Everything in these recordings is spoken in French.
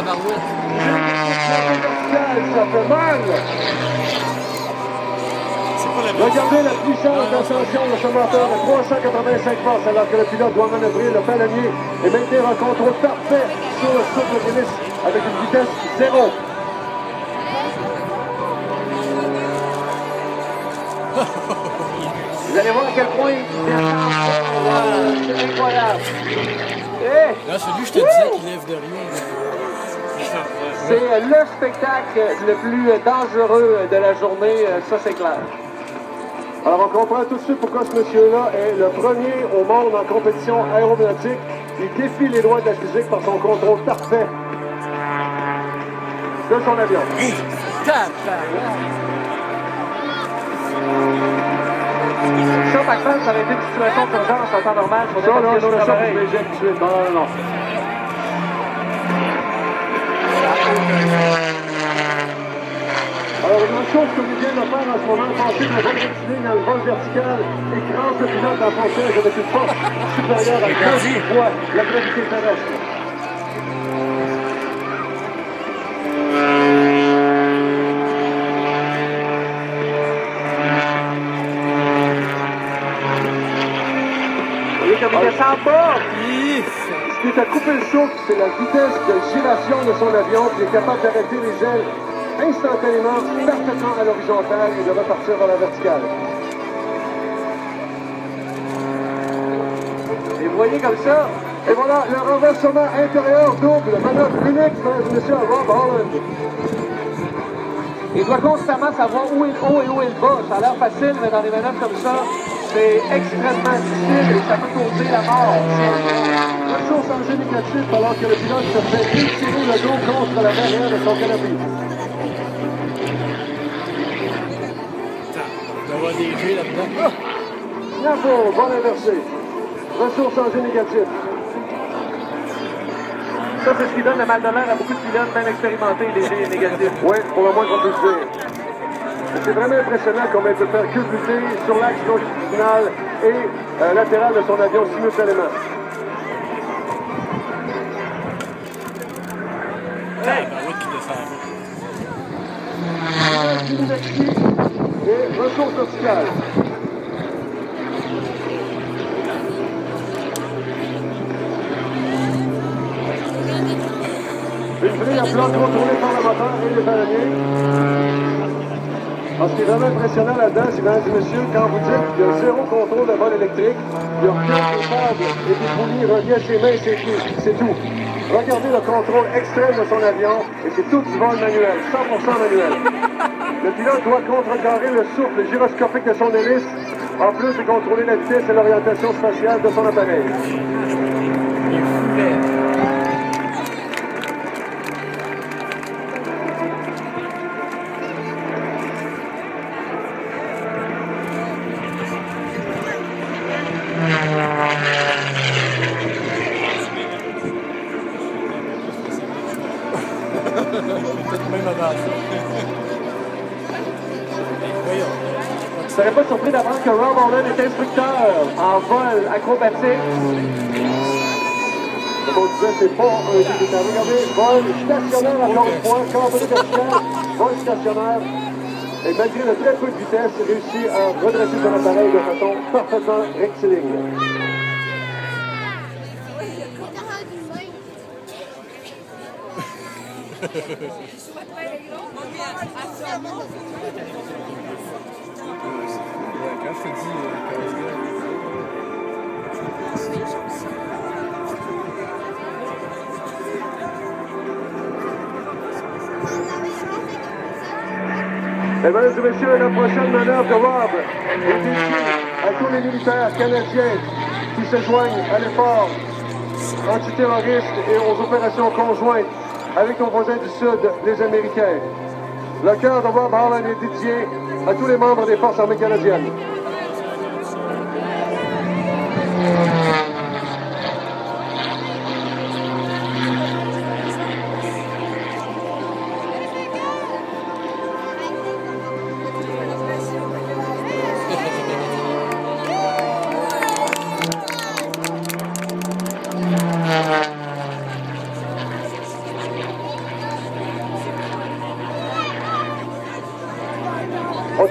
tabarouette. Ça fait mal! Regardez la puissance d'ascension de ce moteur de 385 forces alors que le pilote doit manœuvrer le palonnier et maintenir un contrôle parfait sur le souffle d'hélice avec une vitesse 0. Vous allez voir à quel point c'est incroyable. Là, celui, je te disais qu'il lève de rien. C'est le spectacle le plus dangereux de la journée, ça c'est clair. Alors on comprend tout de suite pourquoi ce monsieur-là est le premier au monde en compétition aéronautique. Il défie les lois de la physique par son contrôle parfait de son avion. Ça, par contre, ça aurait été une situation d'urgence en temps normal. Ça, non, non, ça, je l'éjecte tout de suite. Non, non, non. Alors, une chose que vous venez de faire en ce moment, passer de la vol rectiligne dans le vol vertical, écrase le pilote dans son siège avec une force supérieure à 15 fois la gravité terrestre. Vous voyez comme il descend pas! Ce qui est à couper le souffle, c'est la vitesse de giration de son avion qui est capable d'arrêter les ailes instantanément, parfaitement à l'horizontale et de repartir vers la verticale. Et vous voyez comme ça, et voilà, le renversement intérieur double, manœuvre unique, mesdames et messieurs, à Rob Holland. Il doit constamment savoir où est le haut et où est le bas. Ça a l'air facile, mais dans des manœuvres comme ça, c'est extrêmement difficile et ça peut causer la mort. Ressource en jeu négatif alors que le pilote se fait étirer le dos contre la barrière de son canapé. D'avoir des jeux là-dedans. Bravo, bon inversé. Ressources en jeu négatif. Ça, c'est ce qui donne le mal de l'air à beaucoup de pilotes bien expérimentés, les jets négatifs. Oui, pour le moins qu'on puisse dire. C'est vraiment impressionnant comme il peut faire culbuter sur l'axe longitudinal et latéral de son avion simultanément. Hey! Et ressources verticales. Une grille à plat contrôlée par le moteur et les palonniers. Alors, ce qui est vraiment impressionnant là-dedans, c'est, mesdames et messieurs, quand vous dites qu'il y a zéro contrôle de vol électrique, il y a aucun câble et des poulies reliées à ses mains et ses pieds. C'est tout. Regardez le contrôle extrême de son avion et c'est tout du vol manuel, 100% manuel. Le pilote doit contrecarrer le souffle gyroscopique de son hélice, en plus de contrôler la vitesse et l'orientation spatiale de son appareil. Peut-être même avant ça. Je ne serais pas surpris d'apprendre que Rob Holland est instructeur en vol acrobatique. Comme on disait, c'est pas un débutant. Regardez, vol stationnaire encore une fois, cambré vertical, vol stationnaire. Et malgré le très peu de vitesse, il réussit à redresser son appareil de façon parfaitement rectiligne. Quand je te dis Mesdames et messieurs, la prochaine manœuvre de Rob est dédiée à tous les militaires canadiens qui se joignent à l'effort antiterroriste et aux opérations conjointes avec nos voisins du Sud, les Américains. Le cœur de Rob Holland est dédié à tous les membres des Forces armées canadiennes.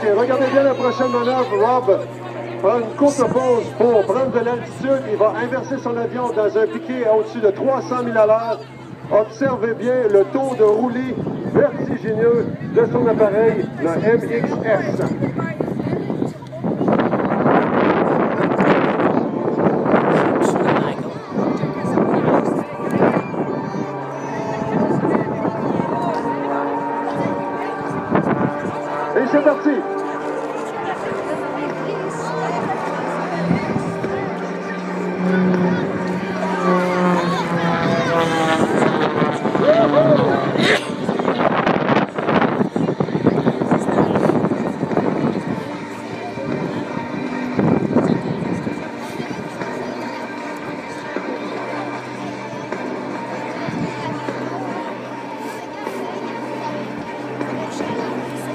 OK, regardez bien la prochaine manœuvre. Rob prend une courte pause pour prendre de l'altitude. Il va inverser son avion dans un piqué au-dessus de 300 000 à l'heure. Observez bien le taux de roulis vertigineux de son appareil, le MXS. Et c'est parti!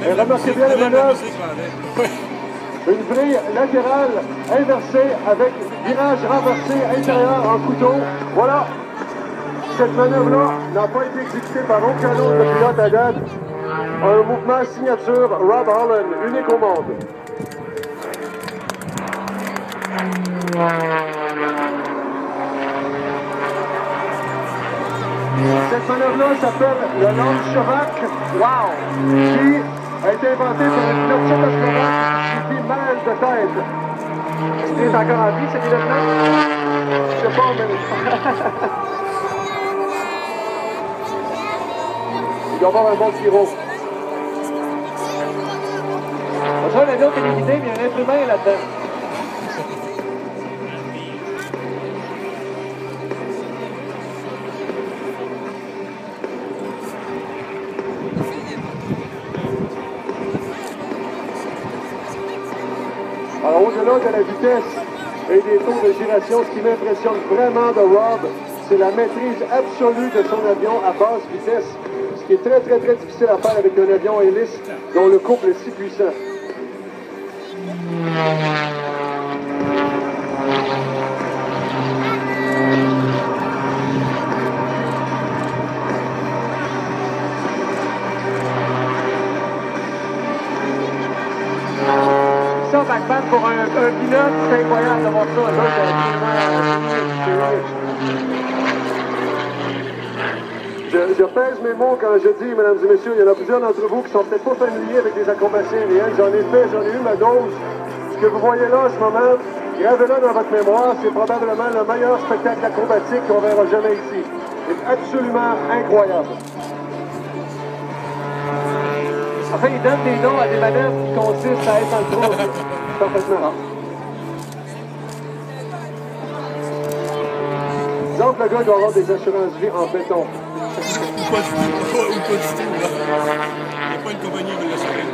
Et remarquez bien la manœuvre. Une vrille latérale inversée avec virage renversé intérieur en couteau. Voilà. Cette manœuvre-là n'a pas été exécutée par aucun autre pilote à date. Un mouvement signature Rob Holland, unique au monde. Cette manœuvre-là s'appelle le Landschavak, qui a été inventé par un pilote tchécoslovaque qui vit mal de tête. Il est encore en vie, ce pilote-là? Je sais pas, mais... Il doit avoir un bon pyro. On dirait l'avion télévisé, mais il y a un être humain là-dedans. Alors, au-delà de la vitesse et des taux de giration, ce qui m'impressionne vraiment de Rob, c'est la maîtrise absolue de son avion à basse vitesse, ce qui est très difficile à faire avec un avion hélice dont le couple est si puissant. Ça, backpack pour un pilote, c'est incroyable d'avoir ça. Là, je pèse mes mots quand je dis, mesdames et messieurs, il y en a plusieurs d'entre vous qui sont peut-être pas familiers avec les acrobaties aériennes. J'en ai eu ma dose. Ce que vous voyez là en ce moment, gravez-le dans votre mémoire, c'est probablement le meilleur spectacle acrobatique qu'on verra jamais ici. C'est absolument incroyable. Enfin, il donne des noms à des manœuvres qui consistent à être dans le trou. Parfaitement. Disons que le gars doit avoir des assurances-vie en béton. Ou pas du tout, là. Il n'y a pas une compagnie qui veut l'assurer.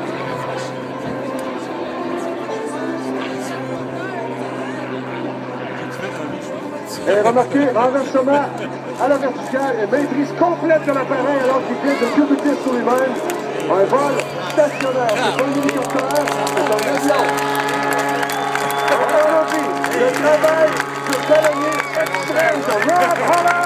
Et remarquez, renversement à la verticale et maîtrise complète de l'appareil alors qu'il vient de débuter sur lui-même. Un vol stationnaire, c'est pas un hélicoptère, c'est un avion. Aujourd'hui, le travail sur ballonnier extrême de Rob Holland!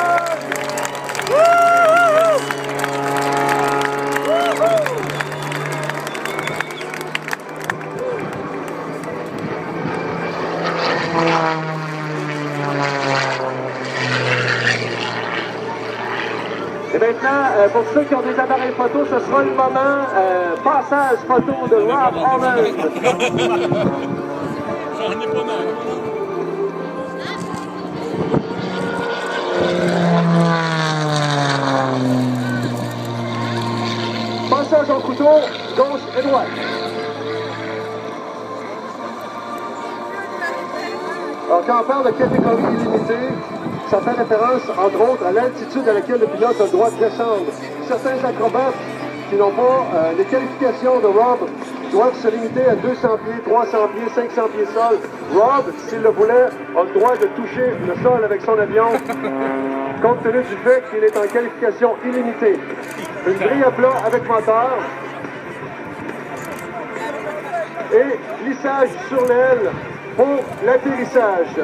Et maintenant, pour ceux qui ont des appareils photo, ce sera le moment passage photo de Rob Holland. J'en ai pas mal. Passage en couteau, gauche et droite. Alors, quand on parle de catégorie illimitée, ça fait référence, entre autres, à l'altitude à laquelle le pilote a le droit de descendre. Certains acrobates qui n'ont pas les qualifications de Rob doivent se limiter à 200 pieds, 300 pieds, 500 pieds sol. Rob, s'il le voulait, a le droit de toucher le sol avec son avion, compte tenu du fait qu'il est en qualification illimitée. Une grille à plat avec moteur et glissage sur l'aile pour l'atterrissage.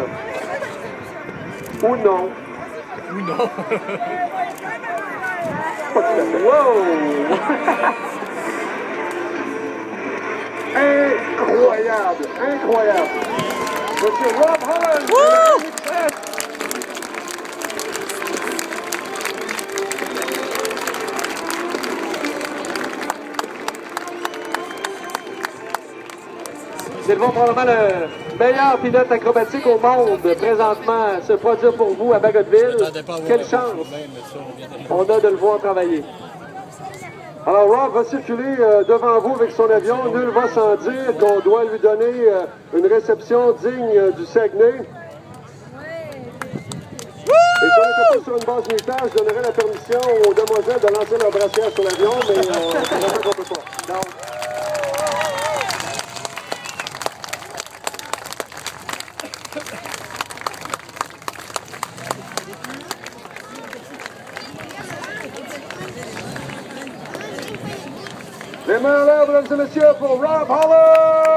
Ou non. Ou non. Pas tout à fait. Wow! Incroyable, incroyable. Monsieur Rob Holland. C'est probablement le meilleur pilote acrobatique au monde présentement se produire pour vous à Bagotville. Quelle chance on a de le voir travailler. Alors Rob va circuler devant vous avec son avion. Nul va sans dire qu'on doit lui donner une réception digne du Saguenay. Et si on n'était pas sur une base militaire, je donnerais la permission aux demoiselles de lancer leur brassière sur l'avion, mais on ne peut pas. Donc, les mains en l'air, mesdames et messieurs, pour Rob Holland!